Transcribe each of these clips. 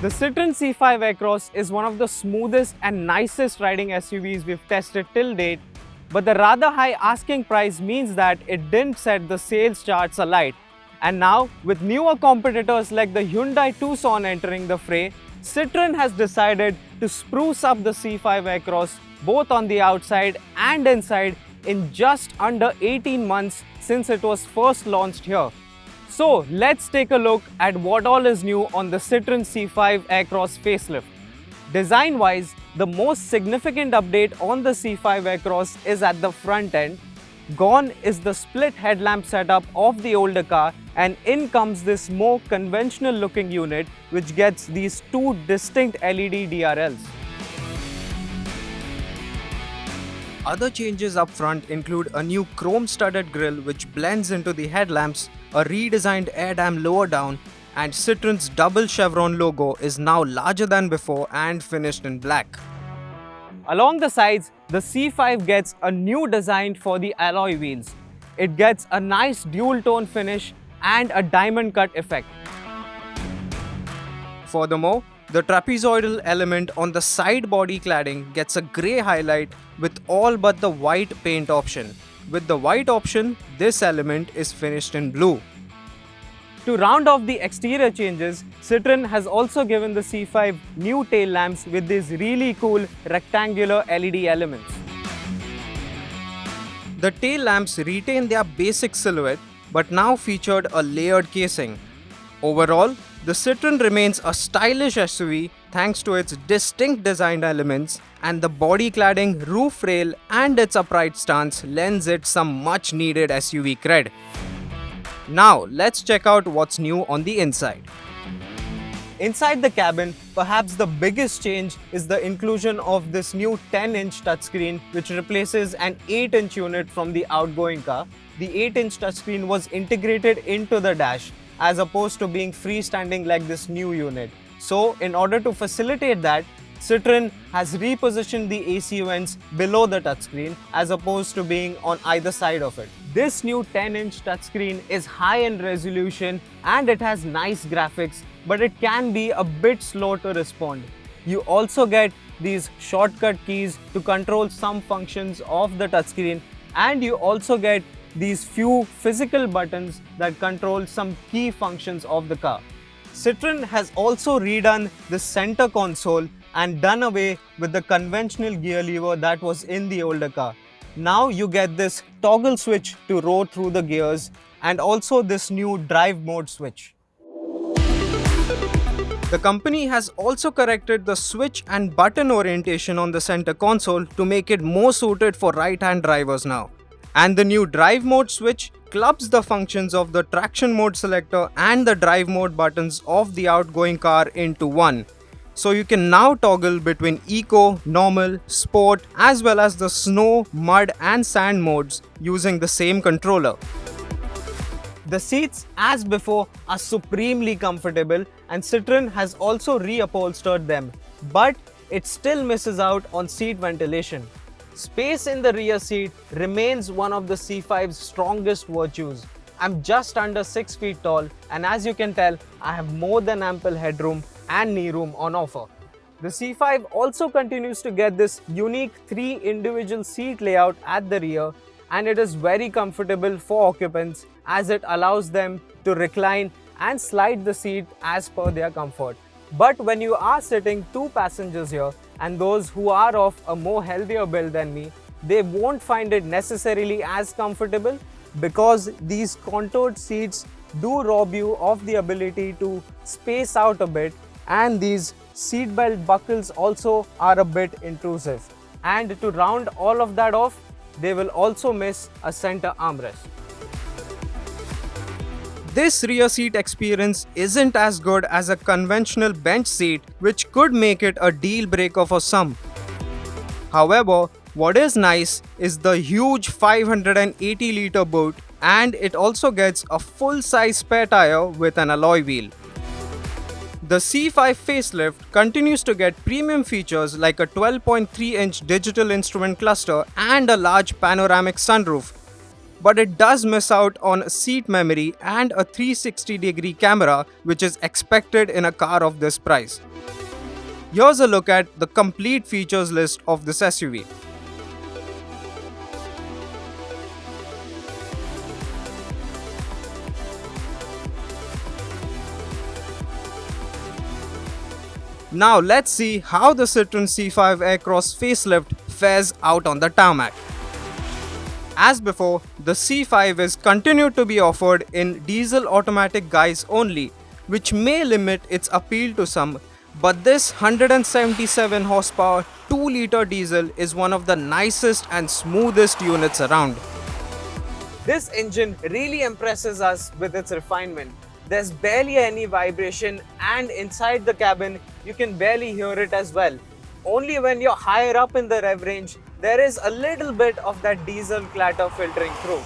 The Citroen C5 Aircross is one of the smoothest and nicest riding SUVs we've tested till date, but the rather high asking price means that it didn't set the sales charts alight. And now, with newer competitors like the Hyundai Tucson entering the fray, Citroen has decided to spruce up the C5 Aircross both on the outside and inside in just under 18 months since it was first launched here. So let's take a look at what all is new on the Citroen C5 Aircross facelift. Design-wise, the most significant update on the C5 Aircross is at the front end. Gone is the split headlamp setup of the older car, and in comes this more conventional looking unit which gets these two distinct LED DRLs. Other changes up front include a new chrome-studded grille which blends into the headlamps, a redesigned air dam lower down, and Citroen's double chevron logo is now larger than before and finished in black. Along the sides, the C5 gets a new design for the alloy wheels. It gets a nice dual-tone finish and a diamond cut effect. Furthermore, the trapezoidal element on the side body cladding gets a grey highlight with all but the white paint option. With the white option, this element is finished in blue. To round off the exterior changes, Citroen has also given the C5 new tail lamps with these really cool rectangular LED elements. The tail lamps retain their basic silhouette but now featured a layered casing. Overall, the Citroen remains a stylish SUV thanks to its distinct design elements, and the body cladding, roof rail and its upright stance lends it some much needed SUV cred. Now let's check out what's new on the inside. Inside the cabin, perhaps the biggest change is the inclusion of this new 10-inch touchscreen which replaces an 8-inch unit from the outgoing car. The 8-inch touchscreen was integrated into the dash as opposed to being freestanding like this new unit. So in order to facilitate that, Citroen has repositioned the AC vents below the touchscreen as opposed to being on either side of it. This new 10-inch touchscreen is high in resolution and it has nice graphics, but it can be a bit slow to respond. You also get these shortcut keys to control some functions of the touchscreen, and you also get these few physical buttons that control some key functions of the car. Citroen has also redone the center console and done away with the conventional gear lever that was in the older car. Now you get this toggle switch to row through the gears and also this new drive mode switch. The company has also corrected the switch and button orientation on the center console to make it more suited for right-hand drivers now. And the new drive mode switch clubs the functions of the traction mode selector and the drive mode buttons of the outgoing car into one. So you can now toggle between eco, normal, sport as well as the snow, mud and sand modes using the same controller. The seats, as before, are supremely comfortable and Citroen has also reupholstered them, but it still misses out on seat ventilation. Space in the rear seat remains one of the C5's strongest virtues. I'm just under 6 feet tall, and as you can tell, I have more than ample headroom and knee room on offer. The C5 also continues to get this unique 3 individual seat layout at the rear, and it is very comfortable for occupants as it allows them to recline and slide the seat as per their comfort. But when you are sitting 2 passengers here, and those who are of a more healthier build than me, they won't find it necessarily as comfortable because these contoured seats do rob you of the ability to space out a bit, and these seatbelt buckles also are a bit intrusive. And to round all of that off, they will also miss a center armrest. This rear seat experience isn't as good as a conventional bench seat, which could make it a deal breaker for some. However, what is nice is the huge 580-litre boot, and it also gets a full-size spare tire with an alloy wheel. The C5 facelift continues to get premium features like a 12.3-inch digital instrument cluster and a large panoramic sunroof. but it does miss out on seat memory and a 360-degree camera, which is expected in a car of this price. Here's a look at the complete features list of this SUV. Now let's see how the Citroen C5 Aircross facelift fares out on the tarmac. As before, the C5 is continued to be offered in diesel automatic guise only, which may limit its appeal to some, but this 177 horsepower 2-liter diesel is one of the nicest and smoothest units around. This engine really impresses us with its refinement. There's barely any vibration, and inside the cabin you can barely hear it as well. Only when you're higher up in the rev range, there is a little bit of that diesel clatter filtering through.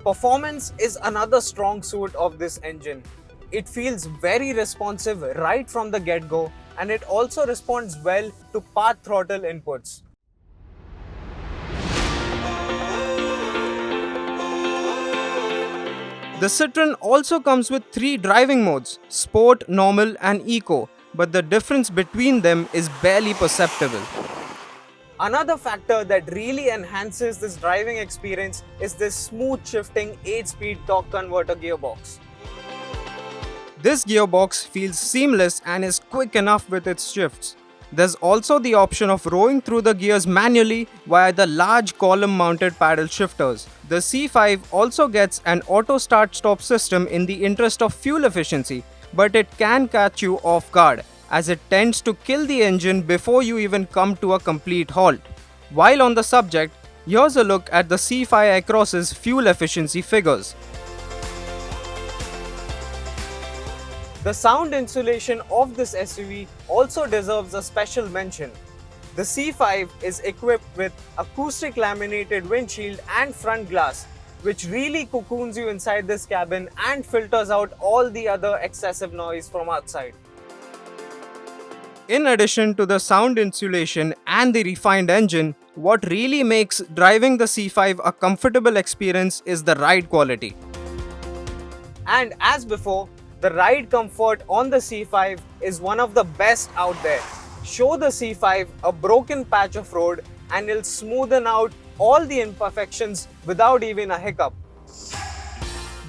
Performance is another strong suit of this engine. It feels very responsive right from the get-go, and it also responds well to path throttle inputs. The Citroen also comes with 3 driving modes: Sport, Normal and Eco, but the difference between them is barely perceptible. Another factor that really enhances this driving experience is this smooth shifting 8-speed torque converter gearbox. This gearbox feels seamless and is quick enough with its shifts. There's also the option of rowing through the gears manually via the large column-mounted paddle shifters. The C5 also gets an auto start-stop system in the interest of fuel efficiency, but it can catch you off guard, as it tends to kill the engine before you even come to a complete halt. While on the subject, here's a look at the C5 Aircross's fuel efficiency figures. The sound insulation of this SUV also deserves a special mention. The C5 is equipped with acoustic laminated windshield and front glass, which really cocoons you inside this cabin and filters out all the other excessive noise from outside. In addition to the sound insulation and the refined engine, what really makes driving the C5 a comfortable experience is the ride quality. And as before, the ride comfort on the C5 is one of the best out there. Show the C5 a broken patch of road and it'll smoothen out all the imperfections without even a hiccup.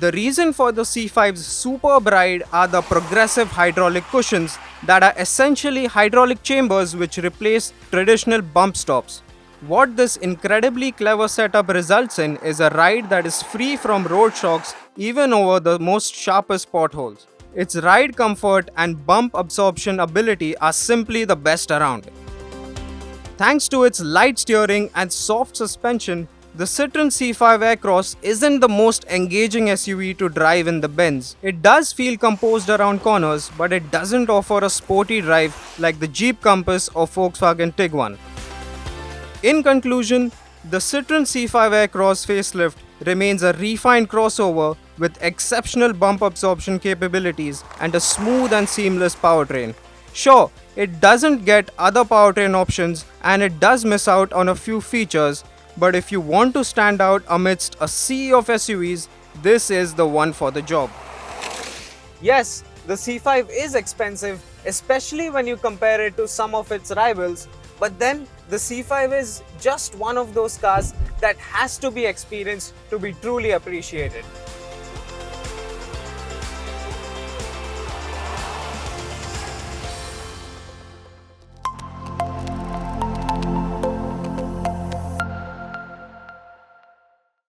The reason for the C5's superb ride are the progressive hydraulic cushions that are essentially hydraulic chambers which replace traditional bump stops. What this incredibly clever setup results in is a ride that is free from road shocks even over the most sharpest potholes. Its ride comfort and bump absorption ability are simply the best around. Thanks to its light steering and soft suspension, the Citroen C5 Aircross isn't the most engaging SUV to drive in the bends. It does feel composed around corners, but it doesn't offer a sporty drive like the Jeep Compass or Volkswagen Tiguan. In conclusion, the Citroen C5 Aircross facelift remains a refined crossover with exceptional bump absorption capabilities and a smooth and seamless powertrain. Sure, it doesn't get other powertrain options and it does miss out on a few features, but if you want to stand out amidst a sea of SUVs, this is the one for the job. Yes, the C5 is expensive, especially when you compare it to some of its rivals, but then the C5 is just one of those cars that has to be experienced to be truly appreciated.